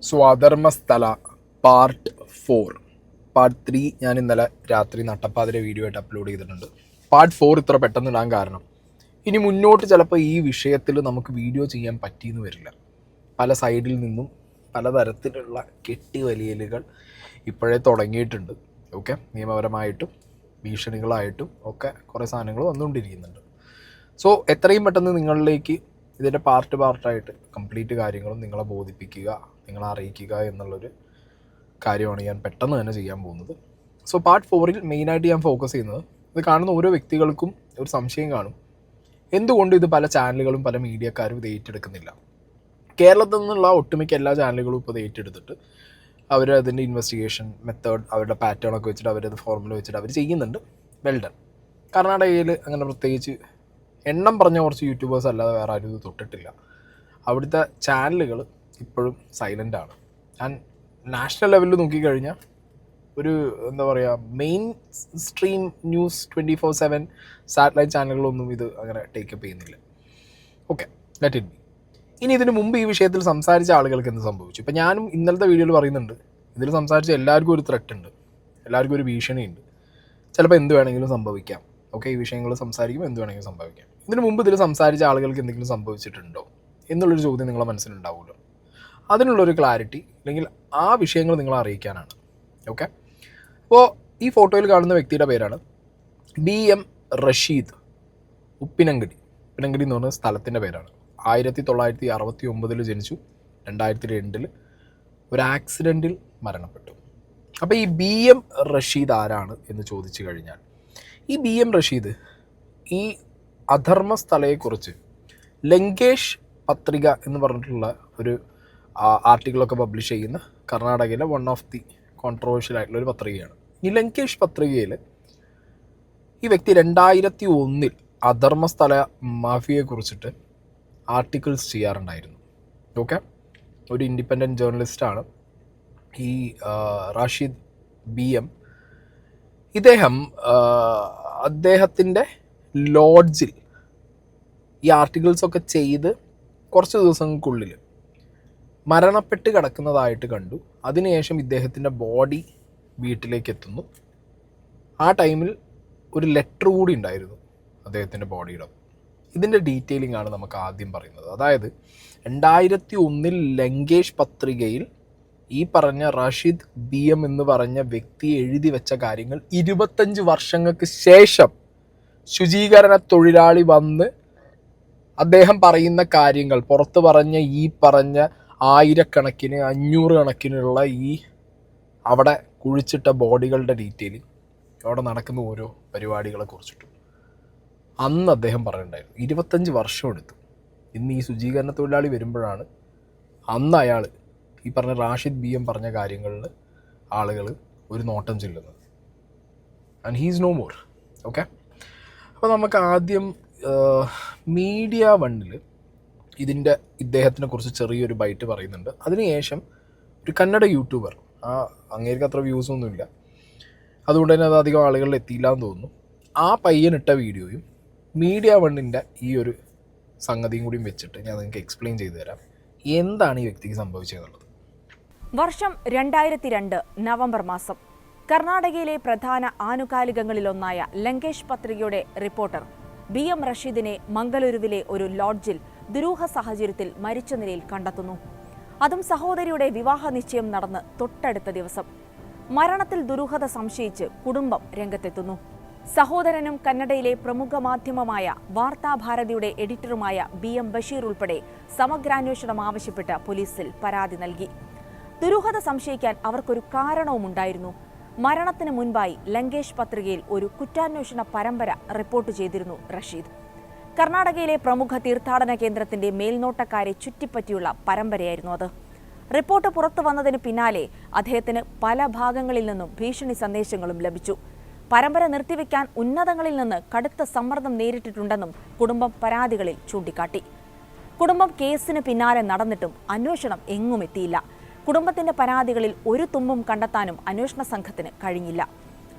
സ്വധർമ്മസ്ഥല part 4 part 3 ഞാൻ ഇന്നലെ രാത്രി നട്ടപ്പാതിരെ വീഡിയോ ആയിട്ട് അപ്ലോഡ് ചെയ്തിട്ടുണ്ട്. പാർട്ട് 4 ഇത്ര പെട്ടെന്ന് ഇടാൻ കാരണം ഇനി മുന്നോട്ട് ചിലപ്പോൾ ഈ വിഷയത്തിൽ നമുക്ക് വീഡിയോ ചെയ്യാൻ പറ്റിയെന്ന് വരില്ല. പല സൈഡിൽ നിന്നും പലതരത്തിലുള്ള കെട്ടിവലിയലുകൾ ഇപ്പോഴേ തുടങ്ങിയിട്ടുണ്ട്. ഓക്കെ, നിയമപരമായിട്ടും ഭീഷണികളായിട്ടും ഒക്കെ കുറേ സാധനങ്ങൾ വന്നുകൊണ്ടിരിക്കുന്നുണ്ട്. സോ എത്രയും പെട്ടെന്ന് നിങ്ങളിലേക്ക് ഇതിൻ്റെ പാർട്ടായിട്ട് കംപ്ലീറ്റ് കാര്യങ്ങളും നിങ്ങളെ ബോധിപ്പിക്കുക, നിങ്ങളെ അറിയിക്കുക എന്നുള്ളൊരു കാര്യമാണ് ഞാൻ പെട്ടെന്ന് തന്നെ ചെയ്യാൻ പോകുന്നത്. സോ പാർട്ട് 4 മെയിനായിട്ട് ഞാൻ ഫോക്കസ് ചെയ്യുന്നത്, ഇത് കാണുന്ന ഓരോ വ്യക്തികൾക്കും ഒരു സംശയം കാണും, എന്തുകൊണ്ട് ഇത് പല ചാനലുകളും പല മീഡിയക്കാരും ഇത് ഏറ്റെടുക്കുന്നില്ല. കേരളത്തിൽ നിന്നുള്ള ഒട്ടുമിക്ക എല്ലാ ചാനലുകളും ഇപ്പോൾ ഇത് ഏറ്റെടുത്തിട്ട് അവർ അതിൻ്റെ ഇൻവെസ്റ്റിഗേഷൻ മെത്തേഡ് അവരുടെ പാറ്റേണൊക്കെ വെച്ചിട്ട് അവരത് ഫോർമുല വെച്ചിട്ട് അവർ ചെയ്യുന്നുണ്ട്. വെൽഡൺ. കർണാടകയിൽ അങ്ങനെ പ്രത്യേകിച്ച് എണ്ണം പറഞ്ഞ കുറച്ച് യൂട്യൂബേഴ്സ് അല്ലാതെ വേറെ ആരും ഇത് തൊട്ടിട്ടില്ല. അവിടുത്തെ ചാനലുകൾ ഇപ്പോഴും സൈലൻ്റ് ആണ്. ആൻഡ് നാഷണൽ ലെവലിൽ നോക്കിക്കഴിഞ്ഞാൽ ഒരു എന്താ പറയുക, മെയിൻ സ്ട്രീം ന്യൂസ് 24/7 സാറ്റലൈറ്റ് ചാനലുകളൊന്നും ഇത് അങ്ങനെ ടേക്കപ്പ് ചെയ്യുന്നില്ല. Okay, let it be. ഇനി ഇതിന് മുമ്പ് ഈ വിഷയത്തിൽ സംസാരിച്ച ആളുകൾക്ക് എന്ത് സംഭവിച്ചു? ഇപ്പം ഞാനും ഇന്നലത്തെ വീഡിയോയിൽ പറയുന്നുണ്ട്, ഇതിൽ സംസാരിച്ച എല്ലാവർക്കും ഒരു ത്രെട്ട് ഉണ്ട്, എല്ലാവർക്കും ഒരു ഭീഷണിയുണ്ട്, ചിലപ്പോൾ എന്ത് വേണമെങ്കിലും സംഭവിക്കാം. ഓക്കെ, ഈ വിഷയങ്ങൾ സംസാരിക്കുമ്പോൾ എന്ത് വേണമെങ്കിലും സംഭവിക്കാം. ഇതിന് മുമ്പ് ഇതിൽ സംസാരിച്ച ആളുകൾക്ക് എന്തെങ്കിലും സംഭവിച്ചിട്ടുണ്ടോ എന്നുള്ളൊരു ചോദ്യം നിങ്ങളെ മനസ്സിലുണ്ടാവുമല്ലോ. അതിനുള്ളൊരു ക്ലാരിറ്റി അല്ലെങ്കിൽ ആ വിഷയങ്ങൾ നിങ്ങളെ അറിയിക്കാനാണ്. ഓക്കെ, അപ്പോൾ ഈ ഫോട്ടോയിൽ കാണുന്ന വ്യക്തിയുടെ പേരാണ് BM റഷീദ്. ഉപ്പിനങ്കടി എന്ന് പറഞ്ഞ സ്ഥലത്തിൻ്റെ പേരാണ്. 1969 ജനിച്ചു. 2002 ഒരു ആക്സിഡൻറ്റിൽ മരണപ്പെട്ടു. അപ്പോൾ ഈ BM റഷീദ് ആരാണ് എന്ന് ചോദിച്ചു കഴിഞ്ഞാൽ, ഈ BM റഷീദ് ഈ അധർമ്മസ്ഥലയെക്കുറിച്ച് ലങ്കേഷ് പത്രിക എന്ന് പറഞ്ഞിട്ടുള്ള ഒരു ആർട്ടിക്കിളൊക്കെ പബ്ലിഷ് ചെയ്യുന്ന കർണാടകയിലെ വൺ ഓഫ് ദി കോൺട്രവേഴ്ഷ്യൽ ആയിട്ടുള്ള ഒരു പത്രികയാണ്. ഈ ലങ്കേഷ് പത്രികയിൽ ഈ വ്യക്തി 2001 അധർമ്മസ്ഥല മാഫിയയെക്കുറിച്ചിട്ട് ആർട്ടിക്കിൾസ് ചെയ്യാറുണ്ടായിരുന്നു. ഓക്കെ, ഒരു ഇൻഡിപെൻഡൻറ്റ് ജേർണലിസ്റ്റാണ് ഈ റാഷിദ് BM. അദ്ദേഹത്തിൻ്റെ ലോഡ്ജിൽ ഈ ആർട്ടിക്കിൾസൊക്കെ ചെയ്ത് കുറച്ച് ദിവസങ്ങൾക്കുള്ളിൽ മരണപ്പെട്ട് കിടക്കുന്നതായിട്ട് കണ്ടു. അതിനുശേഷം ഇദ്ദേഹത്തിൻ്റെ ബോഡി വീട്ടിലേക്ക് എത്തുന്നു. ആ ടൈമിൽ ഒരു ലെറ്റർ കൂടി ഉണ്ടായിരുന്നു അദ്ദേഹത്തിൻ്റെ ബോഡിയുടെ. ഇതിൻ്റെ ഡീറ്റെയിലിംഗ് ആണ് നമുക്ക് ആദ്യം പറയുന്നത്. അതായത് 2001 ലങ്കേഷ് പത്രികയിൽ ഈ പറഞ്ഞ റാഷിദ് BM എന്ന് പറഞ്ഞ വ്യക്തി എഴുതി വെച്ച കാര്യങ്ങൾ 25 വർഷങ്ങൾക്ക് ശേഷം ശുചീകരണ തൊഴിലാളി വന്ന് അദ്ദേഹം പറയുന്ന കാര്യങ്ങൾ പുറത്ത് പറഞ്ഞ ഈ പറഞ്ഞ 1000 കണക്കിന് 500 കണക്കിനുള്ള ഈ അവിടെ കുഴിച്ചിട്ട ബോഡികളുടെ ഡീറ്റെയിലിംഗ്, അവിടെ നടക്കുന്ന ഓരോ പരിപാടികളെ കുറിച്ചിട്ടും അന്ന് അദ്ദേഹം പറയുന്നുണ്ടായിരുന്നു. 25 വർഷം എടുത്തു. ഇന്ന് ഈ ശുചീകരണ തൊഴിലാളി വരുമ്പോഴാണ് അന്ന് അയാൾ ഈ പറഞ്ഞ റാഷിദ് BM പറഞ്ഞ കാര്യങ്ങളിൽ ആളുകൾ ഒരു നോട്ടം ചെല്ലുന്നത്. And he's no more. Okay, അപ്പോൾ നമുക്ക് ആദ്യം മീഡിയ വണ്ണിൽ ഇദ്ദേഹത്തിനെ കുറിച്ച് ചെറിയൊരു ബൈറ്റ് പറയുന്നുണ്ട്. അതിനുശേഷം ഒരു കന്നഡ യൂട്യൂബർ, അങ്ങേർക്ക് അത്ര വ്യൂസൊന്നുമില്ല, അതുകൊണ്ട് തന്നെ അത് അധികം ആളുകളിൽ എത്തിയില്ല എന്ന് തോന്നുന്നു, ആ പയ്യനിട്ട വീഡിയോയും മീഡിയ വണ്ണിൻ്റെ ഈ ഒരു സംഗതിയും കൂടിയും വെച്ചിട്ട് ഞാൻ നിങ്ങൾക്ക് എക്സ്പ്ലെയിൻ ചെയ്തു തരാം എന്താണ് ഈ വ്യക്തിക്ക് സംഭവിച്ചതെന്നുള്ളത്. വർഷം 2002 നവംബർ മാസം കർണാടകയിലെ പ്രധാന ആനുകാലികങ്ങളിലൊന്നായ ലങ്കേഷ് പത്രികയുടെ റിപ്പോർട്ടർ BM റഷീദിനെ മംഗലൂരുവിലെ ഒരു ലോഡ്ജിൽ ദുരൂഹ സാഹചര്യത്തിൽ മരിച്ച നിലയിൽ കണ്ടെത്തുന്നു. അതും സഹോദരിയുടെ വിവാഹ നിശ്ചയം നടന്ന് തൊട്ടടുത്ത ദിവസം. മരണത്തിൽ ദുരൂഹത സംശയിച്ച് കുടുംബം രംഗത്തെത്തുന്നു. സഹോദരനും കന്നഡയിലെ പ്രമുഖ മാധ്യമമായ വാർത്താഭാരതിയുടെ എഡിറ്ററുമായ BM ബഷീർ ഉൾപ്പെടെ സമഗ്രാന്വേഷണം ആവശ്യപ്പെട്ട് പോലീസിൽ പരാതി നൽകി. ദുരൂഹത സംശയിക്കാൻ അവർക്കൊരു കാരണവുമുണ്ടായിരുന്നു. മരണത്തിന് മുൻപായി ലങ്കേഷ് പത്രികയിൽ ഒരു കുറ്റാന്വേഷണ പരമ്പര റിപ്പോർട്ട് ചെയ്തിരുന്നു റഷീദ്. കർണാടകയിലെ പ്രമുഖ തീർത്ഥാടന കേന്ദ്രത്തിന്റെ മേൽനോട്ടക്കാരെ ചുറ്റിപ്പറ്റിയുള്ള പരമ്പരയായിരുന്നു അത്. റിപ്പോർട്ട് പുറത്തു വന്നതിന് പിന്നാലെ അദ്ദേഹത്തിന് പല ഭാഗങ്ങളിൽ നിന്നും ഭീഷണി സന്ദേശങ്ങളും ലഭിച്ചു. പരമ്പര നിർത്തിവെക്കാൻ ഉന്നതങ്ങളിൽ നിന്ന് കടുത്ത സമ്മർദ്ദം നേരിട്ടിട്ടുണ്ടെന്നും കുടുംബം പരാതികളിൽ ചൂണ്ടിക്കാട്ടി. കുടുംബം കേസിന് പിന്നാലെ നടന്നിട്ടും അന്വേഷണം എങ്ങും എത്തിയില്ല. കുടുംബത്തിന്റെ പരാതികളിൽ ഒരു തുമ്പും കണ്ടെത്താനും അന്വേഷണ സംഘത്തിന് കഴിഞ്ഞില്ല.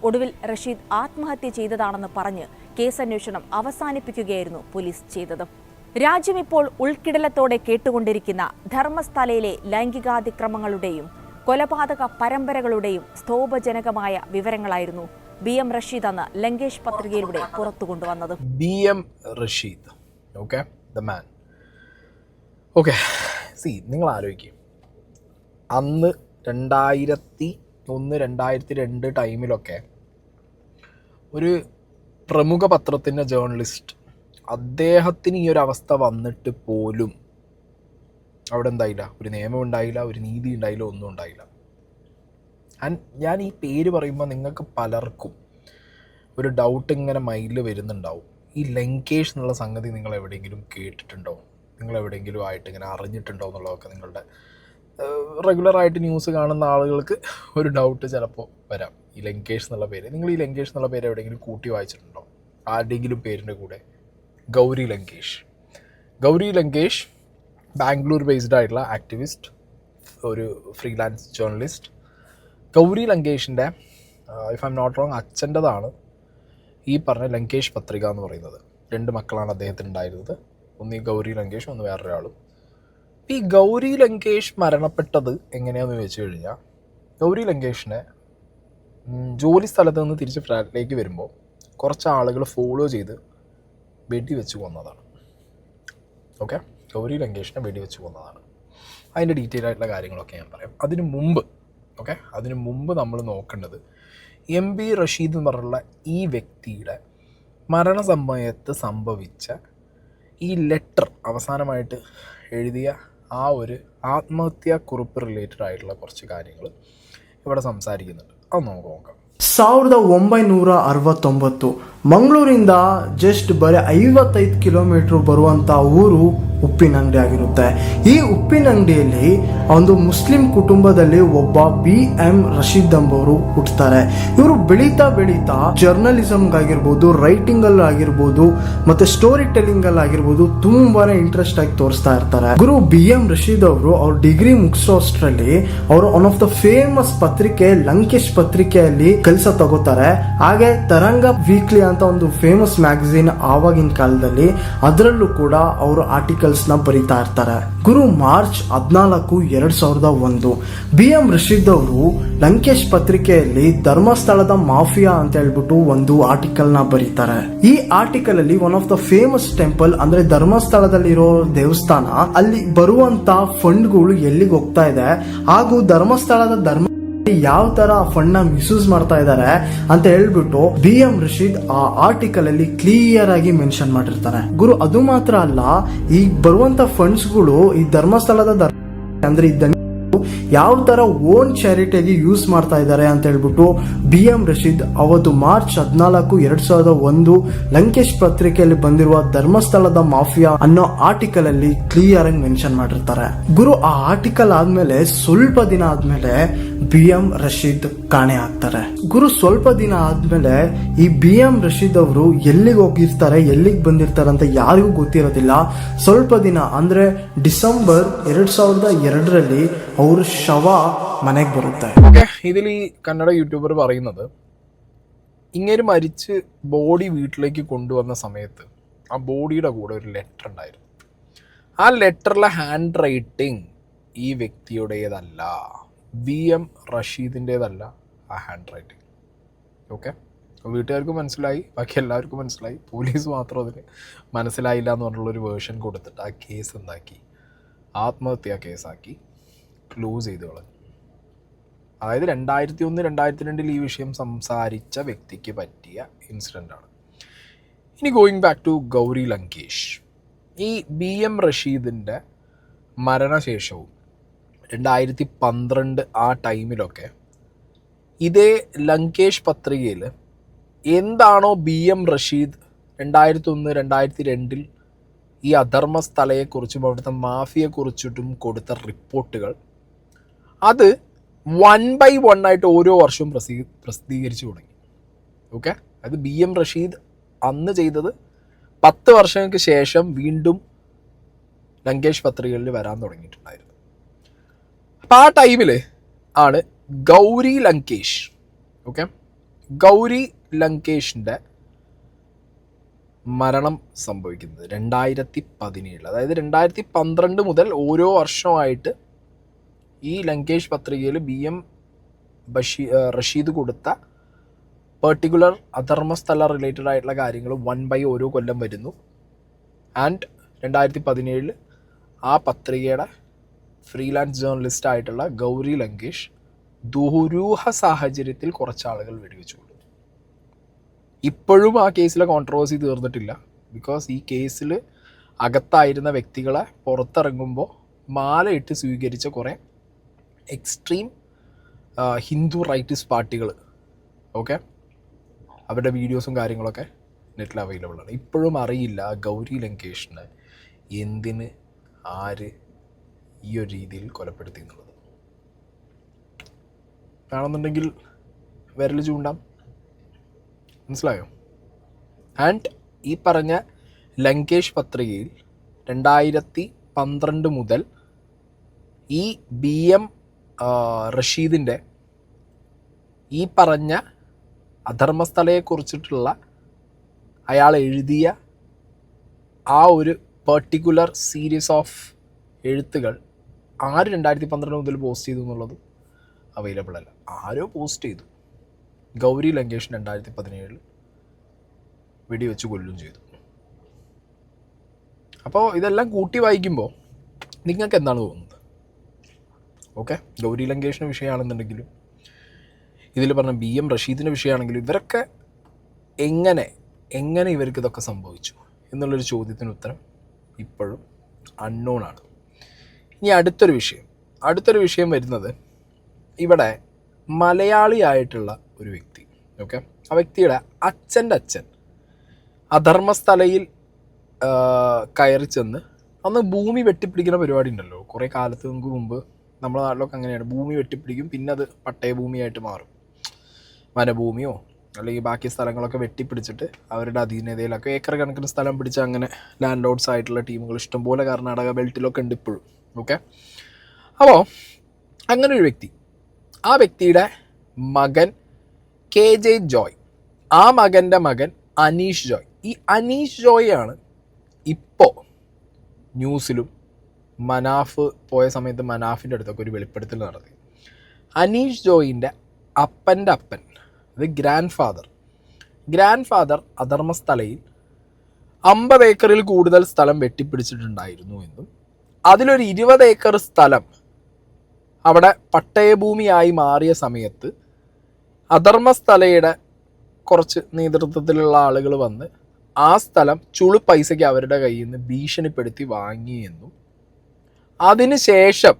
ഒടുവിൽ റഷീദ് ആത്മഹത്യ ചെയ്തതാണെന്ന് പറഞ്ഞ് കേസന്വേഷണം അവസാനിപ്പിക്കുകയായിരുന്നു പോലീസ് ചെയ്തത്. രാജ്യം ഇപ്പോൾ ഉൾക്കിടലത്തോടെ കേട്ടുകൊണ്ടിരിക്കുന്ന ധർമ്മസ്ഥലയിലെ ലൈംഗികാതിക്രമങ്ങളുടെയും കൊലപാതക പരമ്പരകളുടെയും സ്തോഭജനകമായ വിവരങ്ങളായിരുന്നു BM റഷീദ് അന്ന് ലങ്കേഷ് പത്രികയിലൂടെ പുറത്തുകൊണ്ടുവന്നത്. BM Rasheed, okay, the man. Okay, നിങ്ങൾ ആലോചിക്കും, അന്ന് 2001-2002 ടൈമിലൊക്കെ ഒരു പ്രമുഖ പത്രത്തിൻ്റെ ജേർണലിസ്റ്റ്, അദ്ദേഹത്തിന് ഈ ഒരു അവസ്ഥ വന്നിട്ട് പോലും അവിടെ എന്തായില്ല, ഒരു നിയമം ഉണ്ടായില്ല, ഒരു നീതി ഉണ്ടായില്ല, ഒന്നും ഉണ്ടായില്ല. ആൻഡ് ഞാൻ ഈ പേര് പറയുമ്പോൾ നിങ്ങൾക്ക് പലർക്കും ഒരു ഡൗട്ട് ഇങ്ങനെ മൈൻഡിൽ വരുന്നുണ്ടാവും. ഈ ലങ്കേഷ് എന്നുള്ള സംഗതി നിങ്ങൾ എവിടെയെങ്കിലും കേട്ടിട്ടുണ്ടോ, നിങ്ങൾ എവിടെയെങ്കിലും ആയിട്ട് ഇങ്ങനെ അറിഞ്ഞിട്ടുണ്ടോ എന്നുള്ളതൊക്കെ നിങ്ങളുടെ റെഗുലറായിട്ട് ന്യൂസ് കാണുന്ന ആളുകൾക്ക് ഒരു ഡൗട്ട് ചിലപ്പോൾ വരാം. ഈ ലങ്കേഷ് എന്നുള്ള പേര്, നിങ്ങൾ ഈ ലങ്കേഷ് എന്നുള്ള പേര് എവിടെയെങ്കിലും കൂട്ടി വായിച്ചിട്ടുണ്ടോ? ആരുടെയെങ്കിലും പേരിൻ്റെ കൂടെ ഗൗരി ലങ്കേഷ്. ഗൗരി ലങ്കേഷ് ബാംഗ്ലൂർ ബേസ്ഡ് ആയിട്ടുള്ള ആക്ടിവിസ്റ്റ്, ഒരു ഫ്രീലാൻസ് ജേർണലിസ്റ്റ്. ഗൗരി ലങ്കേഷിൻ്റെ, if I'm not wrong, അച്ഛൻ്റെതാണ് ഈ പറഞ്ഞ ലങ്കേഷ് പത്രിക എന്ന് പറയുന്നത്. 2 മക്കളാണ് അദ്ദേഹത്തിന് ഉണ്ടായിരുന്നത്, ഒന്ന് ഈ ഗൗരി ലങ്കേഷും ഒന്ന് വേറൊരാളും. ഈ ഗൗരി ലങ്കേഷ് മരണപ്പെട്ടത് എങ്ങനെയാണെന്ന് ചോദിച്ചു കഴിഞ്ഞാൽ, ഗൗരി ലങ്കേഷിനെ ജോലി സ്ഥലത്ത് നിന്ന് തിരിച്ച് ഫ്ലാറ്റിലേക്ക് വരുമ്പോൾ കുറച്ച് ആളുകൾ ഫോളോ ചെയ്ത് വെടിവെച്ച് കൊന്നതാണ്. ഓക്കെ, ഗൗരി ലങ്കേഷിനെ വെടിവെച്ച് കൊന്നതാണ്. അതിൻ്റെ ഡീറ്റെയിൽ ആയിട്ടുള്ള കാര്യങ്ങളൊക്കെ ഞാൻ പറയാം. അതിനു മുമ്പ് നമ്മൾ നോക്കേണ്ടത് MB റഷീദ് എന്ന് പറഞ്ഞുള്ള ഈ വ്യക്തിയുടെ മരണസമയത്ത് സംഭവിച്ച ഈ ലെറ്റർ, അവസാനമായിട്ട് എഴുതിയ ആ ഒരു ആത്മഹത്യാക്കുറിപ്പ് റിലേറ്റഡ് ആയിട്ടുള്ള കുറച്ച് കാര്യങ്ങൾ ഇവിടെ സംസാരിക്കുന്നുണ്ട്. അത് നമുക്ക് നോക്കാം. 1969 ಮಂಗಳೂರಿಂದ ಜಸ್ಟ್ ಬರೀ 55 ಕಿಲೋಮೀಟರ್ ಬರುವಂಥ ಊರು ಉಪ್ಪಿನಂಗಡಿ ಆಗಿರುತ್ತೆ. ಈ ಉಪ್ಪಿನಂಗಡಿಯಲ್ಲಿ ಒಂದು ಮುಸ್ಲಿಂ ಕುಟುಂಬದಲ್ಲಿ ಒಬ್ಬ BM ರಶೀದ್ ಎಂಬವರು ಹುಟ್ಟುತ್ತಾರೆ. ಇವರು ಬೆಳೀತಾ ಜರ್ನಲಿಸಮ್ಗಾಗಿರ್ಬೋದು, ರೈಟಿಂಗ್ ಅಲ್ಲಿ ಆಗಿರ್ಬೋದು, ಮತ್ತೆ ಸ್ಟೋರಿ ಟೆಲ್ಲಿಂಗ್ ಅಲ್ಲಿ ಆಗಿರ್ಬೋದು ತುಂಬಾನೇ ಇಂಟ್ರೆಸ್ಟ್ ಆಗಿ ತೋರಿಸ್ತಾ ಇರ್ತಾರೆ. ಗುರು BM ರಶೀದ್ ಅವರು ಅವ್ರ ಡಿಗ್ರಿ ಮುಗಿಸೋಷ್ಟ್ರಲ್ಲಿ ಅವರು ಒನ್ ಆಫ್ ದ ಫೇಮಸ್ ಪತ್ರಿಕೆ ಲಂಕೇಶ್ ಪತ್ರಿಕೆಯಲ್ಲಿ ಕೆಲಸ ತಗೋತಾರೆ. ಹಾಗೆ ತರಂಗ ವೀಕ್ಲಿ ಅಂತ ಒಂದು ಫೇಮಸ್ ಮ್ಯಾಗಝಿನ್ ಆವಾಗಿನ ಕಾಲದಲ್ಲಿ, ಅದರಲ್ಲೂ ಕೂಡ ಅವರು ಆರ್ಟಿಕಲ್ಸ್ ನ ಬರೀತಾ ಇರ್ತಾರೆ. ಗುರು ಮಾರ್ಚ್ 14, 2001 BM ರಶೀದ್ ಅವರು ಲಂಕೇಶ್ ಪತ್ರಿಕೆಯಲ್ಲಿ ಧರ್ಮಸ್ಥಳದ ಮಾಫಿಯಾ ಅಂತ ಹೇಳ್ಬಿಟ್ಟು ಒಂದು ಆರ್ಟಿಕಲ್ ನ ಬರೀತಾರೆ. ಈ ಆರ್ಟಿಕಲ್ ಅಲ್ಲಿ one of the famous temple ಅಂದ್ರೆ ಧರ್ಮಸ್ಥಳದಲ್ಲಿರೋ ದೇವಸ್ಥಾನ, ಅಲ್ಲಿ ಬರುವಂತ ಫಂಡ್ಗಳು ಎಲ್ಲಿಗೆ ಹೋಗ್ತಾ ಇದೆ, ಹಾಗೂ ಧರ್ಮಸ್ಥಳದ ಯಾವ ತರ ಫಂಡ್ ನ ಮಿಸ್ಯೂಸ್ ಮಾಡ್ತಾ ಇದ್ದಾರೆ ಅಂತ ಹೇಳ್ಬಿಟ್ಟು BM ರಶೀದ್ ಆ ಆರ್ಟಿಕಲ್ ಅಲ್ಲಿ ಕ್ಲಿಯರ್ ಆಗಿ ಮೆನ್ಷನ್ ಮಾಡಿರ್ತಾರೆ. ಗುರು ಅದು ಮಾತ್ರ ಅಲ್ಲ, ಈ ಬರುವಂತ ಫಂಡ್ಸ್ ಗಳು ಈ ಧರ್ಮಸ್ಥಳದ ಅಂದ್ರೆ ಯಾವ ತರ ಓನ್ ಚಾರಿಟಿಯಾಗಿ ಯೂಸ್ ಮಾಡ್ತಾ ಇದ್ದಾರೆ ಅಂತ ಹೇಳ್ಬಿಟ್ಟು BM ರಶೀದ್ ಅವತ್ತು ಮಾರ್ಚ್ 14, 2001 ಲಂಕೇಶ್ ಪತ್ರಿಕೆಯಲ್ಲಿ ಬಂದಿರುವ ಧರ್ಮಸ್ಥಳದ ಮಾಫಿಯಾ ಅನ್ನೋ ಆರ್ಟಿಕಲ್ ಅಲ್ಲಿ ಕ್ಲಿಯರ್ ಆಗಿ ಮೆನ್ಷನ್ ಮಾಡಿರ್ತಾರೆ. ಗುರು ಆ ಆರ್ಟಿಕಲ್ ಆದ್ಮೇಲೆ ಸ್ವಲ್ಪ ದಿನ ಆದ್ಮೇಲೆ BM ರಶೀದ್ ಕಾಣೆ ಆಗ್ತಾರೆ. ಗುರು ಸ್ವಲ್ಪ ದಿನ ಆದ್ಮೇಲೆ ಈ BM ರಶೀದ್ ಅವರು ಎಲ್ಲಿಗೆ ಹೋಗಿರ್ತಾರೆ, ಎಲ್ಲಿಗೆ ಬಂದಿರ್ತಾರೆ ಅಂತ ಯಾರಿಗೂ ಗೊತ್ತಿರೋದಿಲ್ಲ. ಸ್ವಲ್ಪ ದಿನ ಅಂದ್ರೆ ಡಿಸೆಂಬರ್ 2002 ಅವ್ರ ശവ മനേക്ക് ബರುತ್ತೆ. ഓക്കെ, ഇതിൽ ഈ കന്നഡ യൂട്യൂബർ പറയുന്നത്, ഇങ്ങനെ മരിച്ച് ബോഡി വീട്ടിലേക്ക് കൊണ്ടുവന്ന സമയത്ത് ആ ബോഡിയുടെ കൂടെ ഒരു ലെറ്റർ ഉണ്ടായിരുന്നു. ആ ലെറ്ററിലെ ഹാൻഡ് റൈറ്റിംഗ് ഈ വ്യക്തിയുടേതല്ല, BM റഷീദിൻ്റേതല്ല ആ ഹാൻഡ് റൈറ്റിംഗ്. ഓക്കെ, വീട്ടുകാർക്ക് മനസ്സിലായി, ബാക്കി എല്ലാവർക്കും മനസ്സിലായി, പോലീസ് മാത്രം അതിന് മനസ്സിലായില്ല എന്ന് പറഞ്ഞുള്ളൊരു വേർഷൻ കൊടുത്തിട്ട് ആ കേസ് എന്താക്കി, ആത്മഹത്യാ കേസാക്കി ക്ലോസ് ചെയ്ത് കളഞ്ഞു. അതായത് 2001-2002 ഈ വിഷയം സംസാരിച്ച വ്യക്തിക്ക് പറ്റിയ ഇൻസിഡൻ്റാണ്. ഇനി going back to Gauri Lankesh, ഈ BM റഷീദിൻ്റെ മരണശേഷവും 2012 ആ ടൈമിലൊക്കെ ഇതേ ലങ്കേഷ് പത്രികയിൽ എന്താണോ BM റഷീദ് 2001-2002 ഈ അധർമ്മസ്ഥലയെക്കുറിച്ചും അവിടുത്തെ മാഫിയെക്കുറിച്ചിട്ടും കൊടുത്ത റിപ്പോർട്ടുകൾ, അത് 1 by 1 ആയിട്ട് ഓരോ വർഷവും പ്രസിദ്ധീകരിച്ചു തുടങ്ങി. ഓക്കെ, അത് BM റഷീദ് അന്ന് ചെയ്തത് 10 വർഷങ്ങൾക്ക് ശേഷം വീണ്ടും ലങ്കേഷ് പത്രികകളിൽ വരാൻ തുടങ്ങിയിട്ടുണ്ടായിരുന്നു. അപ്പം ആ ടൈമിൽ ആണ് ഗൗരി ലങ്കേഷ്, ഓക്കെ, ഗൗരി ലങ്കേഷിൻ്റെ മരണം സംഭവിക്കുന്നത് 2017. അതായത് 2012 മുതൽ ഓരോ വർഷമായിട്ട് ഈ ലങ്കേഷ് പത്രികയിൽ BM റഷീദ് കൊടുത്ത പെർട്ടിക്കുലർ അധർമ്മസ്ഥല റിലേറ്റഡ് ആയിട്ടുള്ള കാര്യങ്ങൾ 1 by ഓരോ കൊല്ലം വരുന്നു. ആൻഡ് 2017 ആ പത്രികയുടെ ഫ്രീലാൻസ് ജേർണലിസ്റ്റ് ആയിട്ടുള്ള ഗൗരി ലങ്കേഷ് ദുരൂഹ സാഹചര്യത്തിൽ കുറച്ച് ആളുകൾ വെടിവെച്ചു കൊടുത്തു. ഇപ്പോഴും ആ കേസിലെ കോൺട്രവേഴ്സി തീർന്നിട്ടില്ല. ബിക്കോസ് ഈ കേസിൽ അകത്തായിരുന്ന വ്യക്തികളെ പുറത്തിറങ്ങുമ്പോൾ മാലയിട്ട് സ്വീകരിച്ച കുറേ എക്സ്ട്രീം ഹിന്ദു റൈറ്റിസ്റ്റ് പാർട്ടികൾ, ഓക്കെ, അവരുടെ വീഡിയോസും കാര്യങ്ങളൊക്കെ നെറ്റിൽ അവൈലബിൾ ആണ്. ഇപ്പോഴും അറിയില്ല ഗൗരി ലങ്കേഷിനെ എന്തിന് ആര് ഈ ഒരു രീതിയിൽ കൊലപ്പെടുത്തി എന്നുള്ളത്. കാണുന്നുണ്ടെങ്കിൽ വിരൽ ചൂണ്ടാം, മനസ്സിലായോ? ആൻഡ് ഈ പറഞ്ഞ ലങ്കേഷ് പത്രികയിൽ 2012 മുതൽ ഈ BM റഷീദിൻ്റെ ഈ പറഞ്ഞ അധർമ്മസ്ഥലയെക്കുറിച്ചിട്ടുള്ള അയാൾ എഴുതിയ ആ ഒരു പെർട്ടിക്കുലർ സീരീസ് ഓഫ് എഴുത്തുകൾ ആര് 2012 മുതൽ പോസ്റ്റ് ചെയ്തു എന്നുള്ളത് അവൈലബിൾ അല്ല. ആരോ പോസ്റ്റ് ചെയ്തു. ഗൗരി ലങ്കേഷ് 2017 വെടിവെച്ച് കൊല്ലും ചെയ്തു. അപ്പോൾ ഇതെല്ലാം കൂട്ടി വായിക്കുമ്പോൾ നിങ്ങൾക്ക് എന്താണ് തോന്നുന്നത്? ഓക്കെ, ഗൗരി ലങ്കേഷിൻ്റെ വിഷയമാണെന്നുണ്ടെങ്കിലും ഇതിൽ പറഞ്ഞ BM റഷീദിൻ്റെ വിഷയമാണെങ്കിലും ഇവരൊക്കെ എങ്ങനെ ഇവർക്ക് ഇതൊക്കെ സംഭവിച്ചു എന്നുള്ളൊരു ചോദ്യത്തിന് ഉത്തരം ഇപ്പോഴും അൺനോൺ ആണ്. ഇനി അടുത്തൊരു വിഷയം വരുന്നത് ഇവിടെ മലയാളിയായിട്ടുള്ള ഒരു വ്യക്തി, ഓക്കെ, ആ വ്യക്തിയുടെ അച്ഛൻ്റെ അച്ഛൻ അധർമ്മസ്ഥലയിൽ കയറി ചെന്ന് അന്ന് ഭൂമി വെട്ടിപ്പിടിക്കുന്ന പരിപാടി ഉണ്ടല്ലോ, കുറേ കാലങ്ങൾക്ക് മുമ്പ് നമ്മുടെ നാട്ടിലൊക്കെ അങ്ങനെയാണ്. ഭൂമി വെട്ടിപ്പിടിക്കും, പിന്നെ അത് പട്ടയഭൂമിയായിട്ട് മാറും. വനഭൂമിയോ അല്ലെങ്കിൽ ബാക്കി സ്ഥലങ്ങളൊക്കെ വെട്ടിപ്പിടിച്ചിട്ട് അവരുടെ അധീനതയിലൊക്കെ ഏക്കർ കണക്കിന് സ്ഥലം പിടിച്ച് അങ്ങനെ ലാൻഡ് ലോഡ്സ് ആയിട്ടുള്ള ടീമുകൾ ഇഷ്ടംപോലെ കർണാടക ബെൽറ്റിലൊക്കെ ഉണ്ട് ഇപ്പോഴും, ഓക്കെ. അപ്പോൾ അങ്ങനെ ഒരു വ്യക്തി, ആ വ്യക്തിയുടെ മകൻ KJ ജോയ്, ആ മകൻ്റെ മകൻ അനീഷ് ജോയ്. ഈ അനീഷ് ജോയാണ് ഇപ്പോൾ ന്യൂസിലും മനാഫ് പോയ സമയത്ത് മനാഫിൻ്റെ അടുത്തൊക്കെ ഒരു വെളിപ്പെടുത്തൽ നടത്തി. അനീഷ് ജോയിൻ്റെ അപ്പൻ്റെ അപ്പൻ, അത് ഗ്രാൻഡ് ഫാദർ അധർമ്മസ്ഥലയിൽ 50 ഏക്കറിൽ കൂടുതൽ സ്ഥലം വെട്ടിപ്പിടിച്ചിട്ടുണ്ടായിരുന്നു എന്നും അതിലൊരു 20 ഏക്കർ സ്ഥലം അവിടെ പട്ടയഭൂമിയായി മാറിയ സമയത്ത് അധർമ്മസ്ഥലയുടെ കുറച്ച് നേതൃത്വത്തിലുള്ള ആളുകൾ വന്ന് ആ സ്ഥലം ചുളു പൈസയ്ക്ക് അവരുടെ കയ്യിൽ നിന്ന് ഭീഷണിപ്പെടുത്തി വാങ്ങിയെന്നും അതിനുശേഷം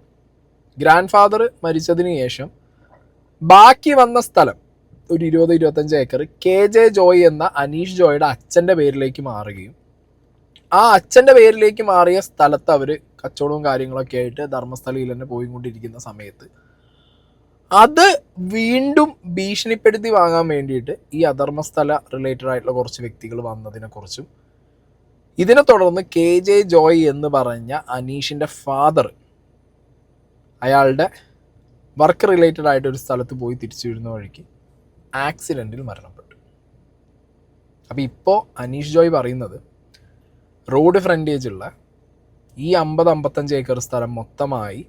ഗ്രാൻഡ് ഫാദർ മരിച്ചതിന് ശേഷം ബാക്കി വന്ന സ്ഥലം ഒരു 20-25 ഏക്കർ KJ ജോയ് എന്ന അനീഷ് ജോയുടെ അച്ഛൻ്റെ പേരിലേക്ക് മാറുകയും ആ അച്ഛൻ്റെ പേരിലേക്ക് മാറിയ സ്ഥലത്ത് അവർ കച്ചവടവും കാര്യങ്ങളൊക്കെ ആയിട്ട് ധർമ്മസ്ഥലയിൽ തന്നെ പോയിക്കൊണ്ടിരിക്കുന്ന സമയത്ത് അത് വീണ്ടും ഭീഷണിപ്പെടുത്തി വാങ്ങാൻ വേണ്ടിയിട്ട് ഈ അധർമ്മസ്ഥല റിലേറ്റഡ് ആയിട്ടുള്ള കുറച്ച് വ്യക്തികൾ വന്നതിനെക്കുറിച്ചും ഇതിനെ തുടർന്ന് KJ ജോയ് എന്ന് പറഞ്ഞ അനീഷിൻ്റെ ഫാദർ അയാളുടെ വർക്ക് റിലേറ്റഡ് ആയിട്ട് ഒരു സ്ഥലത്ത് പോയി തിരിച്ചു വരുന്ന വഴിക്ക് ആക്സിഡൻറ്റിൽ മരണപ്പെട്ടു. അപ്പോൾ ഇപ്പോൾ അനീഷ് ജോയ് പറയുന്നത് റോഡ് ഫ്രണ്ടേജുള്ള ഈ 50-55 ഏക്കർ സ്ഥലം മൊത്തമായി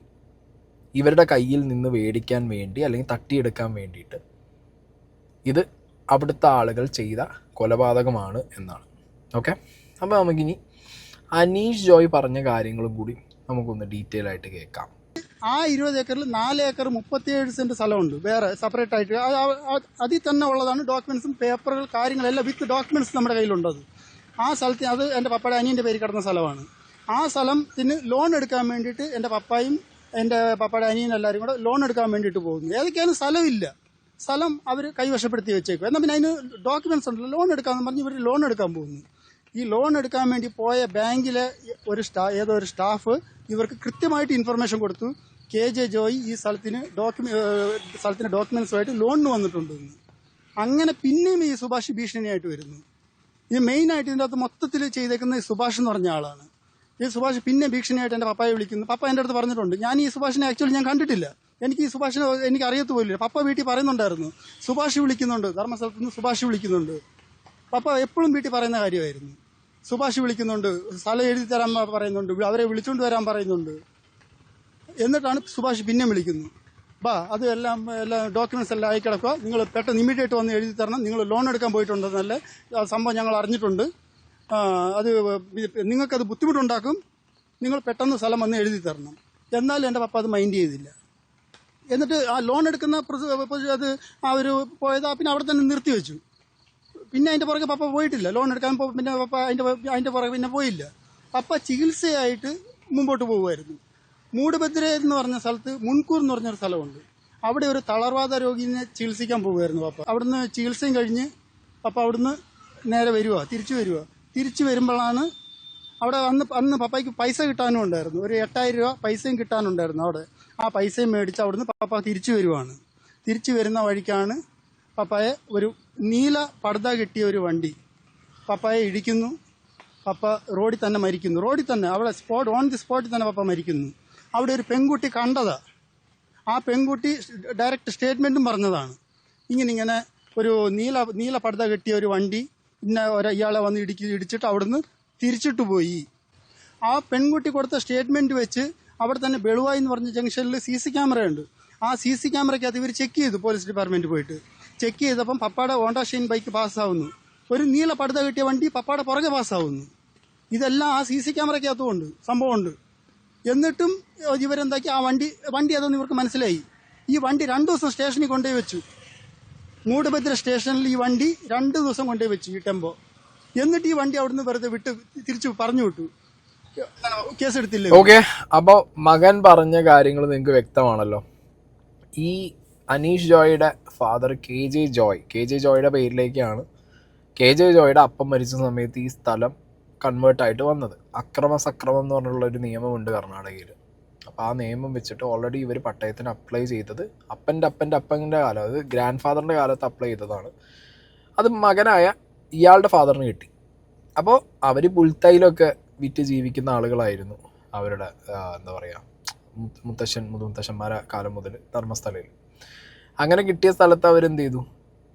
ഇവരുടെ കയ്യിൽ നിന്ന് മേടിക്കാൻ വേണ്ടി അല്ലെങ്കിൽ തട്ടിയെടുക്കാൻ വേണ്ടിയിട്ട് ഇത് അവിടുത്തെ ആളുകൾ ചെയ്ത കൊലപാതകമാണ് എന്നാണ്. ഓക്കെ, അപ്പോൾ നമുക്കിനി അനീഷ് ജോയ് പറഞ്ഞ കാര്യങ്ങളും കൂടി നമുക്കൊന്ന് ഡീറ്റെയിൽ ആയിട്ട് കേൾക്കാം. ആ 20 ഏക്കറിൽ 4 ഏക്കർ 37 സെന്റ് സ്ഥലമുണ്ട് വേറെ സെപ്പറേറ്റ് ആയിട്ട്. അതിൽ തന്നെ ഉള്ളതാണ് ഡോക്യുമെന്റ്സും പേപ്പറുകൾ കാര്യങ്ങളെല്ലാം വിത്ത് ഡോക്യുമെന്റ്സ് നമ്മുടെ കയ്യിലുണ്ടത്. ആ സ്ഥലത്തിന് അത് എൻ്റെ പപ്പയുടെ അനിയൻ്റെ പേര് കിടന്ന സ്ഥലമാണ്. ആ സ്ഥലത്തിന് ലോൺ എടുക്കാൻ വേണ്ടിയിട്ട് എൻ്റെ പപ്പായും എൻ്റെ പപ്പയുടെ അനിയനും എല്ലാവരും കൂടെ ലോൺ എടുക്കാൻ വേണ്ടിയിട്ട് പോകുന്നു. ഏതൊക്കെയാണ് സ്ഥലമില്ല, സ്ഥലം അവർ കൈവശപ്പെടുത്തി വെച്ചേക്കും. എന്നാൽ പിന്നെ അതിന് ഡോക്യുമെന്റ്സ് ഉണ്ടല്ലോ, ലോൺ എടുക്കാമെന്ന് പറഞ്ഞ് ഇവർ ലോൺ എടുക്കാൻ പോകുന്നു. ഈ ലോൺ എടുക്കാൻ വേണ്ടി പോയ ബാങ്കിലെ ഏതോ ഒരു സ്റ്റാഫ് ഇവർക്ക് കൃത്യമായിട്ട് ഇൻഫർമേഷൻ കൊടുത്തു, KJ ജോയ് ഈ സ്ഥലത്തിന് ഡോക്യുമെന്റ്സുമായിട്ട് ലോണിന് വന്നിട്ടുണ്ടെന്ന്. അങ്ങനെ പിന്നെയും ഈ സുഭാഷ് ഭീഷണിയായിട്ട് വരുന്നു. ഇത് മെയിനായിട്ട് ഇതിൻ്റെ അകത്ത് മൊത്തത്തിൽ ചെയ്തേക്കുന്ന ഈ സുഭാഷ് എന്ന് പറഞ്ഞ ആളാണ്. ഈ സുഭാഷ് പിന്നെ ഭീഷണിയായിട്ട് എൻ്റെ പപ്പായെ വിളിക്കുന്നു. പപ്പ എൻ്റെ അടുത്ത് പറഞ്ഞിട്ടുണ്ട്, ഞാൻ ഈ സുഭാഷിനെ ആക്ച്വലി ഞാൻ കണ്ടിട്ടില്ല, എനിക്ക് ഈ സുഭാഷിനെ എനിക്ക് അറിയത്ത് പോലില്ല. പപ്പ വീട്ടിൽ പറയുന്നുണ്ടായിരുന്നു, സുഭാഷ് വിളിക്കുന്നുണ്ട്, ധർമ്മസ്ഥലത്ത് നിന്ന് സുഭാഷ് വിളിക്കുന്നുണ്ട്. പപ്പ എപ്പോഴും വീട്ടിൽ പറയുന്ന കാര്യമായിരുന്നു. സുഭാഷ് വിളിക്കുന്നുണ്ട്, സ്ഥലം എഴുതി തരാൻ പറയുന്നുണ്ട്, അവരെ വിളിച്ചുകൊണ്ട് വരാൻ പറയുന്നുണ്ട്. എന്നിട്ടാണ് സുഭാഷ് പിന്നെ വിളിക്കുന്നു. അത് എല്ലാം ഡോക്യുമെന്റ്സ് എല്ലാം ആയി കിടക്കുക, നിങ്ങൾ പെട്ടെന്ന് ഇമ്മീഡിയറ്റ് വന്ന് എഴുതി തരണം, നിങ്ങൾ ലോൺ എടുക്കാൻ പോയിട്ടുണ്ടെന്നല്ലേ സംഭവം ഞങ്ങൾ അറിഞ്ഞിട്ടുണ്ട്, അത് നിങ്ങൾക്കത് ബുദ്ധിമുട്ടുണ്ടാക്കും, നിങ്ങൾ പെട്ടെന്ന് സ്ഥലം വന്ന് എഴുതി തരണം. എന്നാലും എൻ്റെ പപ്പ അത് മൈൻഡ് ചെയ്തില്ല. എന്നിട്ട് ആ ലോൺ എടുക്കുന്ന അത് അവർ പോയത് പിന്നെ അവിടെ തന്നെ നിർത്തിവെച്ചു. പിന്നെ അതിൻ്റെ പുറകെ പപ്പ പോയിട്ടില്ല, ലോൺ എടുക്കാൻ പിന്നെ പപ്പ അതിൻ്റെ പുറകെ പിന്നെ പോയില്ല. പപ്പ ചികിത്സയായിട്ട് മുമ്പോട്ട് പോകുമായിരുന്നു. മൂടുബദ്ര എന്ന് പറഞ്ഞ സ്ഥലത്ത് മുൻകൂർ എന്ന് പറഞ്ഞൊരു സ്ഥലമുണ്ട്, അവിടെ ഒരു തളർവാദ രോഗിനെ ചികിത്സിക്കാൻ പോകുമായിരുന്നു പപ്പ. അവിടുന്ന് ചികിത്സയും കഴിഞ്ഞ് പപ്പ അവിടുന്ന് നേരെ തിരിച്ചു വരുമ്പോഴാണ് അവിടെ അന്ന് പപ്പയ്ക്ക് പൈസ കിട്ടാനും ഉണ്ടായിരുന്നു, ഒരു 8000 രൂപ പൈസയും കിട്ടാനുണ്ടായിരുന്നു അവിടെ. ആ പൈസയും മേടിച്ച് അവിടുന്ന് പപ്പ തിരിച്ചു വരുന്ന വഴിക്കാണ് പപ്പയെ ഒരു നീല പർദ്ദ കെട്ടിയ ഒരു വണ്ടി പപ്പയെ ഇടിക്കുന്നു. പപ്പ റോഡിൽ തന്നെ മരിക്കുന്നു. അവിടെ ഓൺ ദി സ്പോട്ടിൽ തന്നെ പപ്പ മരിക്കുന്നു. അവിടെ ഒരു പെൺകുട്ടി കണ്ടതാ, ആ പെൺകുട്ടി ഡയറക്റ്റ് സ്റ്റേറ്റ്മെന്റും പറഞ്ഞതാണ്, ഇങ്ങനെ ഒരു നീല പർദ്ദ കെട്ടിയ ഒരു വണ്ടി ഇയാളെ വന്ന് ഇടിച്ചിട്ട് അവിടുന്ന് തിരിച്ചിട്ട് പോയി. ആ പെൺകുട്ടി കൊടുത്ത സ്റ്റേറ്റ്മെന്റ് വെച്ച് അവിടെ തന്നെ ബെളുവായി എന്ന് പറഞ്ഞ ജംഗ്ഷനിൽ CC ക്യാമറയുണ്ട്. ആ CC ക്യാമറയ്ക്കകത്ത് ഇവർ ചെക്ക് ചെയ്തു, പോലീസ് ഡിപ്പാർട്ട്മെന്റ് പോയിട്ട് ചെക്ക് ചെയ്തപ്പം പപ്പയുടെ ഹോണ്ട ഷൈൻ ബൈക്ക് പാസ്സാവുന്നു, ഒരു നീല പർദ്ദ കെട്ടിയ വണ്ടി പപ്പയുടെ പുറകെ പാസ്സാവുന്നു. ഇതെല്ലാം ആ CC ക്യാമറയ്ക്കകത്തുമുണ്ട്, സംഭവമുണ്ട്. എന്നിട്ടും ഇവരെന്താക്കി ആ വണ്ടി അതൊന്നും ഇവർക്ക് മനസ്സിലായി. ഈ വണ്ടി 2 ദിവസം സ്റ്റേഷനിൽ കൊണ്ടുപോയി വെച്ചു. മൂടുബദ്ര സ്റ്റേഷനിൽ ഈ വണ്ടി 2 ദിവസം കൊണ്ടുപോയി വെച്ചു, ഈ ടെമ്പോ. എന്നിട്ട് ഈ വണ്ടി അവിടുന്ന് വെറുതെ തിരിച്ചു പറഞ്ഞു വിട്ടു, കേസെടുത്തില്ല. ഓക്കെ, അപ്പൊ മകൻ പറഞ്ഞ കാര്യങ്ങൾ നിങ്ങൾക്ക് വ്യക്തമാണല്ലോ. ഈ അനീഷ് ജോയിയുടെ ഫാദർ KJ ജോയിയുടെ പേരിലേക്കാണ് KJ ജോയിയുടെ അപ്പം മരിച്ച സമയത്ത് ഈ സ്ഥലം കൺവേർട്ടായിട്ട് വന്നത്. അക്രമസക്രമം എന്ന് പറഞ്ഞുള്ളൊരു നിയമമുണ്ട് കർണാടകയിൽ. അപ്പോൾ ആ നിയമം വെച്ചിട്ട് ഓൾറെഡി ഇവർ പട്ടയത്തിന് അപ്ലൈ ചെയ്തത് അപ്പൻ്റെ കാലം, അത് ഗ്രാൻഡ് ഫാദറിൻ്റെ കാലത്ത് അപ്ലൈ ചെയ്തതാണ്. അത് മകനായ ഇയാളുടെ ഫാദറിന് കിട്ടി. അപ്പോൾ അവർ പുൽത്തൈലൊക്കെ വിറ്റ് ജീവിക്കുന്ന ആളുകളായിരുന്നു അവരുടെ എന്താ പറയുക മുത്തശ്ശന്മാരെ കാലം മുതൽ ധർമ്മസ്ഥലയിൽ. അങ്ങനെ കിട്ടിയ സ്ഥലത്ത് അവരെന്ത് ചെയ്തു,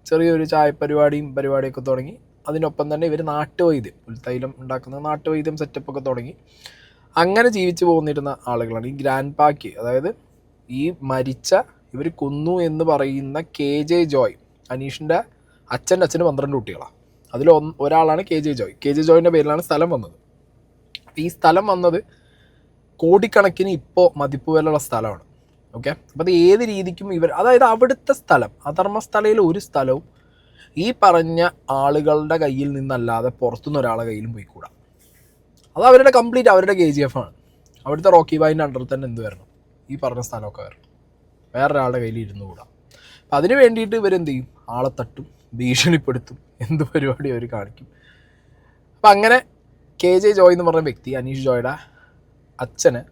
ചെറിയൊരു പരിപാടിയൊക്കെ തുടങ്ങി. അതിനൊപ്പം തന്നെ ഇവർ നാട്ടുവൈദ്യം, പുൽത്തൈലം ഉണ്ടാക്കുന്ന നാട്ടുവൈദ്യം സെറ്റപ്പൊക്കെ തുടങ്ങി. അങ്ങനെ ജീവിച്ചു പോന്നിരുന്ന ആളുകളാണ് ഈ ഗ്രാൻഡ് പാക്ക്. അതായത് ഈ മരിച്ച ഇവർ കൊന്നു എന്ന് പറയുന്ന KJ ജോയ്, അനീഷിൻ്റെ അച്ഛന് 12 കുട്ടികളാണ്. അതിൽ ഒരാളാണ് KJ ജോയിൻ്റെ പേരിലാണ് സ്ഥലം വന്നത്. ഈ സ്ഥലം വന്നത് കോടിക്കണക്കിന് ഇപ്പോൾ മതിപ്പ് വിലയുള്ള സ്ഥലമാണ്. ഓക്കെ, അപ്പോൾ അത് ഏത് രീതിക്കും അതായത് അവിടുത്തെ സ്ഥലം, അധർമ്മസ്ഥലയിൽ ഒരു സ്ഥലവും ഈ പറഞ്ഞ ആളുകളുടെ കയ്യിൽ നിന്നല്ലാതെ പുറത്തുനിന്ന് ഒരാളെ കയ്യിലും പോയിക്കൂടാ. അത് അവരുടെ കംപ്ലീറ്റ് അവരുടെ KGF ആണ്. അവിടുത്തെ റോക്കി ബായിൻ്റെ അണ്ടറിൽ തന്നെ എന്ത് വരണം, ഈ പറഞ്ഞ സ്ഥലമൊക്കെ വരണം, വേറൊരാളുടെ കയ്യിൽ ഇരുന്ന് കൂടാ. അപ്പം അതിന് വേണ്ടിയിട്ട് ഇവരെന്ത് ചെയ്യും, ആളെ തട്ടും, ഭീഷണിപ്പെടുത്തും, എന്ത് പരിപാടി അവർ കാണിക്കും. അപ്പം അങ്ങനെ KJ ജോയ് എന്ന് പറഞ്ഞ വ്യക്തി, അനീഷ് ജോയുടെ അച്ഛനെ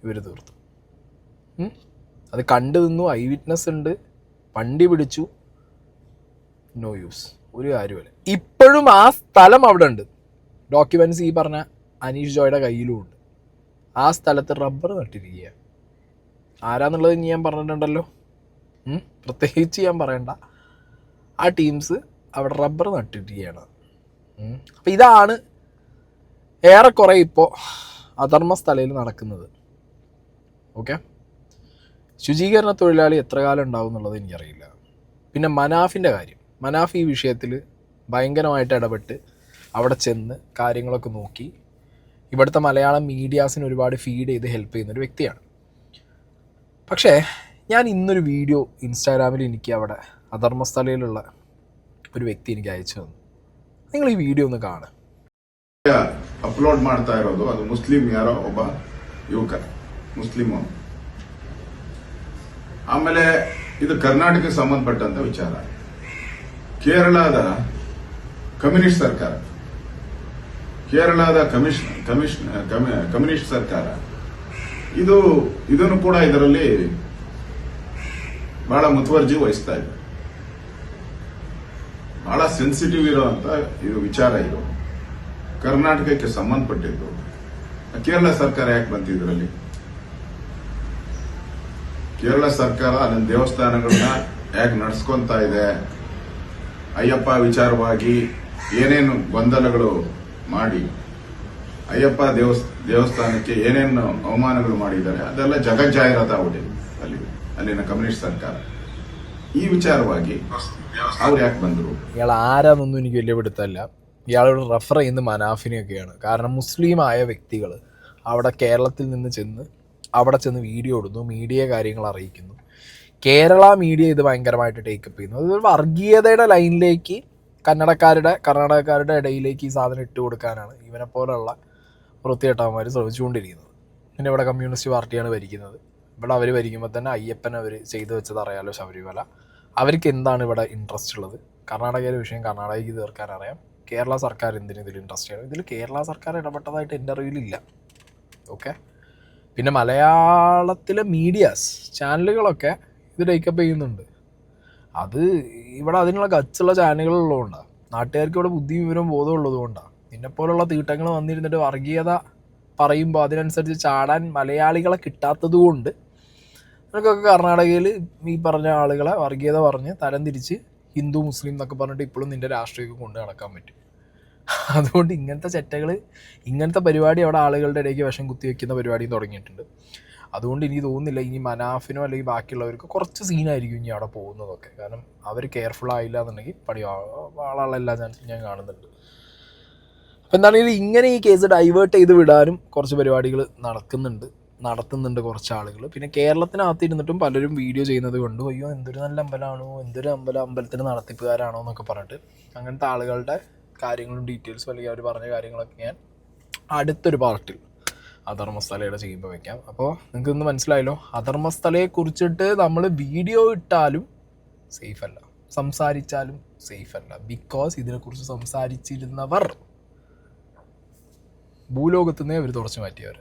ഇവർ തീർത്തു. അത് കണ്ടു നിന്നു, ഐ വിറ്റ്നസ് ഉണ്ട്, വണ്ടി പിടിച്ചു, നോ യൂസ്, ഒരു കാര്യമല്ല. ഇപ്പോഴും ആ സ്ഥലം അവിടെ ഉണ്ട്, ഡോക്യുമെൻറ്റ്സ് ഈ പറഞ്ഞ അനീഷ് ജോയുടെ കയ്യിലും ഉണ്ട്. ആ സ്ഥലത്ത് റബ്ബർ നട്ടിരിക്കുക. ആരാന്നുള്ളത് ഇനി ഞാൻ പറഞ്ഞിട്ടുണ്ടല്ലോ, പ്രത്യേകിച്ച് ഞാൻ പറയണ്ട. ആ ടീംസ് അവിടെ റബ്ബർ നട്ടിരിക്കുകയാണ്. അപ്പം ഇതാണ് ഏറെക്കുറെ ഇപ്പോൾ അധർമ്മസ്ഥലയിൽ നടക്കുന്നത്. ഓക്കെ, ശുചീകരണ തൊഴിലാളി എത്ര കാലം ഉണ്ടാവും എന്നുള്ളത് എനിക്കറിയില്ല. പിന്നെ മനാഫിൻ്റെ കാര്യം, മനാഫ് ഈ വിഷയത്തിൽ ഭയങ്കരമായിട്ട് ഇടപെട്ട് അവിടെ ചെന്ന് കാര്യങ്ങളൊക്കെ നോക്കി ഇവിടുത്തെ മലയാളം മീഡിയാസിന് ഒരുപാട് ഫീഡ് ചെയ്ത് ഹെൽപ്പ് ചെയ്യുന്നൊരു വ്യക്തിയാണ്. പക്ഷേ ഞാൻ ഇന്നൊരു വീഡിയോ ഇൻസ്റ്റാഗ്രാമിൽ എനിക്ക് അവിടെ അധർമ്മസ്ഥലയിലുള്ള ഒരു വ്യക്തി എനിക്ക് അയച്ചു തന്നു. നിങ്ങൾ ഈ വീഡിയോ ഒന്ന് കാണുക. ಅಪ್ಲೋಡ್ ಮಾಡ್ತಾ ಇರೋದು ಅದು ಮುಸ್ಲಿಂ ಯಾರೋ ಒಬ್ಬ ಯುವಕ ಮುಸ್ಲಿಂ. ಆಮೇಲೆ ಇದು ಕರ್ನಾಟಕಕ್ಕೆ ಸಂಬಂಧಪಟ್ಟಂತ ವಿಚಾರ. ಕೇರಳದ ಕಮ್ಯುನಿಸ್ಟ್ ಸರ್ಕಾರ, ಕಮ್ಯುನಿಸ್ಟ್ ಸರ್ಕಾರ ಇದನ್ನು ಕೂಡ ಇದರಲ್ಲಿ ಬಹಳ ಮುತುವರ್ಜಿ ವಹಿಸ್ತಾ ಇದೆ. ಬಹಳ ಸೆನ್ಸಿಟಿವ್ ಇರುವಂತ ಇದು ವಿಚಾರ. ಇದು ಕರ್ನಾಟಕಕ್ಕೆ ಸಂಬಂಧಪಟ್ಟಿದ್ದು. ಕೇರಳ ಸರ್ಕಾರ ಯಾಕೆ ಬಂತು ಇದರಲ್ಲಿ? ಕೇರಳ ಸರ್ಕಾರ ಅಲ್ಲಿನ ದೇವಸ್ಥಾನಗಳನ್ನ ಯಾಕೆ ನಡೆಸ್ಕೊಂತ ಇದೆ? ಅಯ್ಯಪ್ಪ ವಿಚಾರವಾಗಿ ಏನೇನು ಗೊಂದಲಗಳು ಮಾಡಿ ಅಯ್ಯಪ್ಪ ದೇವಸ್ಥಾನಕ್ಕೆ ಏನೇನು ಅವಮಾನಗಳು ಮಾಡಿದ್ದಾರೆ ಅದೆಲ್ಲ ಜಗಜ್ಜಾಹಿರಾತ ಆಗ್ಬಿಟ್ಟಿದೆ ಅಲ್ಲಿನ ಕಮ್ಯುನಿಸ್ಟ್ ಸರ್ಕಾರ. ಈ ವಿಚಾರವಾಗಿ ಅವ್ರು ಯಾಕೆ ಬಂದರು? ഇയാൾ ആരാന്നൊന്നും എനിക്ക് വലിയ പിടുത്തമില്ല. ഇയാളോട് റെഫർ ചെയ്യുന്ന മനാഫിനെയൊക്കെയാണ്. കാരണം മുസ്ലിമായ വ്യക്തികൾ അവിടെ കേരളത്തിൽ നിന്ന് ചെന്ന് അവിടെ ചെന്ന് വീഡിയോ ഇടുന്നു, മീഡിയ കാര്യങ്ങൾ അറിയിക്കുന്നു. കേരള മീഡിയ ഇത് ഭയങ്കരമായിട്ട് ടേക്കപ്പ് ചെയ്യുന്നു. അതൊരു വർഗീയതയുടെ ലൈനിലേക്ക് കർണാടകക്കാരുടെ ഇടയിലേക്ക് ഈ സാധനം ഇട്ട് കൊടുക്കാനാണ് ഇവനെ പോലുള്ള വൃത്തികെട്ടവന്മാർ ശ്രമിച്ചുകൊണ്ടിരിക്കുന്നത്. പിന്നെ ഇവിടെ കമ്മ്യൂണിസ്റ്റ് പാർട്ടിയാണ് ഭരിക്കുന്നത്. ഇവിടെ അവർ ഭരിക്കുമ്പോൾ തന്നെ അയ്യപ്പൻ അവർ ചെയ്തു വെച്ചത് അറിയാമല്ലോ, ശബരിമല. അവർക്ക് എന്താണ് ഇവിടെ ഇൻട്രസ്റ്റ് ഉള്ളത്? കർണാടകയിലെ വിഷയം കർണാടകയ്ക്ക് തീർക്കാൻ അറിയാം. കേരള സർക്കാർ എന്തിനും ഇതിൽ ഇൻട്രസ്റ്റ് ചെയ്യണം? ഇതിൽ കേരള സർക്കാർ ഇടപെട്ടതായിട്ട് എൻ്റെ അറിവിലില്ല. ഓക്കെ. പിന്നെ മലയാളത്തിലെ മീഡിയാസ് ചാനലുകളൊക്കെ ഇത് ടേക്കപ്പ് ചെയ്യുന്നുണ്ട്. അത് ഇവിടെ അതിനുള്ള ഗച്ചുള്ള ചാനലുകളുള്ളതുകൊണ്ടാണ്. നാട്ടുകാർക്ക് ഇവിടെ ബുദ്ധി വിവരവും ബോധം ഉള്ളതുകൊണ്ടാണ്. നിന്നെപ്പോലുള്ള തീട്ടങ്ങൾ വന്നിരുന്നിട്ട് വർഗീയത പറയുമ്പോൾ അതിനനുസരിച്ച് ചാടാൻ മലയാളികളെ കിട്ടാത്തത് കൊണ്ട് നിനക്കൊക്കെ കർണാടകയിൽ ഈ പറഞ്ഞ ആളുകളെ വർഗീയത പറഞ്ഞ് തരം തിരിച്ച് ഹിന്ദു മുസ്ലിം എന്നൊക്കെ പറഞ്ഞിട്ട് ഇപ്പോഴും നിൻ്റെ രാഷ്ട്രീയമൊക്കെ കൊണ്ട് നടക്കാൻ പറ്റും. അതുകൊണ്ട് ഇങ്ങനത്തെ ചെറ്റകൾ, ഇങ്ങനത്തെ പരിപാടി അവിടെ ആളുകളുടെ ഇടയ്ക്ക് വിഷം കുത്തിവെക്കുന്ന പരിപാടിയും തുടങ്ങിയിട്ടുണ്ട്. അതുകൊണ്ട് എനിക്ക് തോന്നുന്നില്ല ഇനി മനാഫിനോ അല്ലെങ്കിൽ ബാക്കിയുള്ളവർക്ക് കുറച്ച് സീനായിരിക്കും ഇനി അവിടെ പോകുന്നതൊക്കെ. കാരണം അവർ കെയർഫുൾ ആയില്ല എന്നുണ്ടെങ്കിൽ പണി ആളുള്ള എല്ലാ ചാൻസും ഞാൻ കാണുന്നുണ്ട്. അപ്പോൾ എന്താണെങ്കിലും ഇങ്ങനെ ഈ കേസ് ഡൈവേർട്ട് ചെയ്ത് വിടാനും കുറച്ച് പരിപാടികൾ നടത്തുന്നുണ്ട് കുറച്ച് ആളുകൾ. പിന്നെ കേരളത്തിനകത്ത് ഇരുന്നിട്ടും പലരും വീഡിയോ ചെയ്യുന്നത് കൊണ്ട് അയ്യോ എന്തൊരു നല്ല അമ്പലമാണോ, എന്തൊരു അമ്പലത്തിന് നടത്തിപ്പുകാരാണോ എന്നൊക്കെ പറഞ്ഞിട്ട് അങ്ങനത്തെ ആളുകളുടെ കാര്യങ്ങളും ഡീറ്റെയിൽസും അല്ലെങ്കിൽ അവർ പറഞ്ഞ കാര്യങ്ങളൊക്കെ ഞാൻ അടുത്തൊരു പാർട്ടിൽ അധർമ്മസ്ഥലയുടെ ചെയ്യുമ്പോൾ വെക്കാം. അപ്പോൾ നിങ്ങൾക്ക് ഇന്ന് മനസ്സിലായല്ലോ, അധർമ്മസ്ഥലയെ കുറിച്ചിട്ട് നമ്മൾ വീഡിയോ ഇട്ടാലും സേഫ് അല്ല, സംസാരിച്ചാലും സേഫ് അല്ല. ബിക്കോസ് ഇതിനെക്കുറിച്ച് സംസാരിച്ചിരുന്നവർ ഭൂലോകത്തുനിന്നേ അവർ തുടച്ചു മാറ്റിയവർ.